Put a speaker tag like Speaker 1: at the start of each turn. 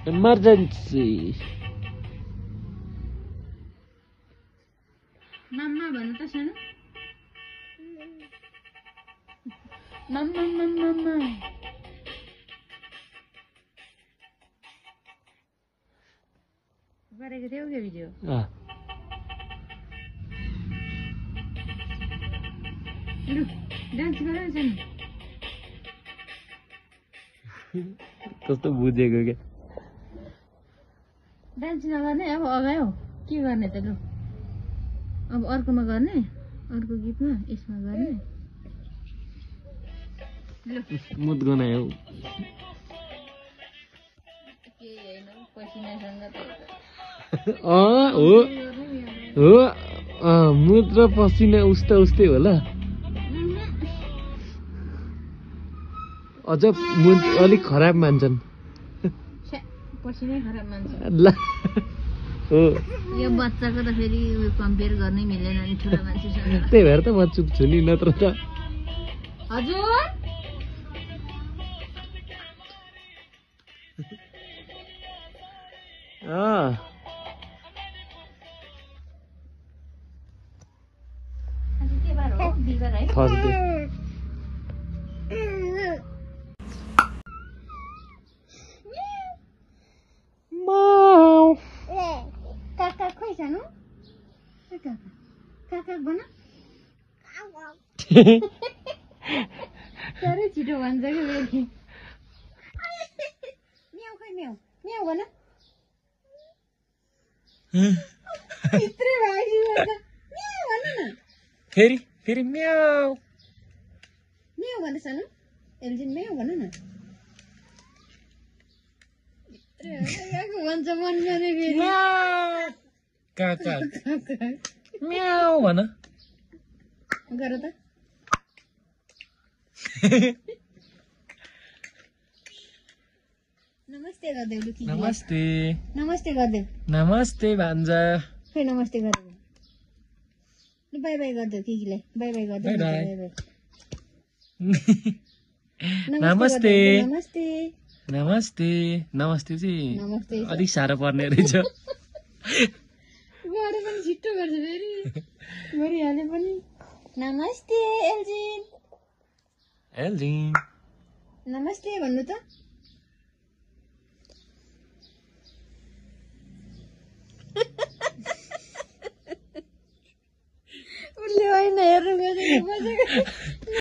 Speaker 1: Emergency
Speaker 2: मम्मा भन्नु त सानो मम्मा मम्मा मम्मा गरेको थियौ के भिडियो लु डान्स गर न सानो
Speaker 1: कस्तो बुझेको के
Speaker 2: डान्स नगर्ने अब अगायो के गर्ने त लु अब अर्कोमा गर्ने अर्को गीतमा यसमा गर्ने लु
Speaker 1: मुद गनायो
Speaker 2: के हैन पसिनासँग त
Speaker 1: हो मुद र पसिना उस्तै होला अझ मुद अलिक खराब मान्छन्
Speaker 2: पसिनै खराब मान्छ
Speaker 1: ल हो
Speaker 2: यो बच्चाको त फेरि कम्पेयर गर्नै मिलेन नि ठुलो मान्छेसँग
Speaker 1: त्यही भएर त म चुप छु नि नत्र त
Speaker 2: हजुर आज के बार हो बिहीबार है
Speaker 1: थर्सडे
Speaker 2: काका खोइ सानो काका काका भन साह्रै छिटो भन्छ कि फेरि म्याउ खोइ म्याउ म्याउ भन भित्रै भागिसक्छ म्याउ भन न
Speaker 1: फेरि म्याउ
Speaker 2: म्याउ भन सानो एल्जिन म्याउ भन न भन्छ मन जाने फेरि
Speaker 1: काका म्याउ भन
Speaker 2: गर त नमस्ते गर्देऊ लु
Speaker 1: नमस्ते
Speaker 2: नमस्ते गर्देऊ
Speaker 1: नमस्ते भान्जा
Speaker 2: खै नमस्ते गर्देऊ लु बाई बाई गर्देऊ किकीलाई बाई बाई गर्देऊ
Speaker 1: बाई बाई।
Speaker 2: नमस्ते
Speaker 1: नमस्ते
Speaker 2: नमस्ते
Speaker 1: नमस्ते नमस्ते चाहिँ
Speaker 2: नमस्ते
Speaker 1: अलिक साह्रो पर्ने रहेछ
Speaker 2: गरे पनि छिट्टो गर्छ फेरि गरिहाले पनि नमस्ते एल्जिन
Speaker 1: एल्जिन
Speaker 2: नमस्ते भन्नु त उसले होइन हेर्नु गएको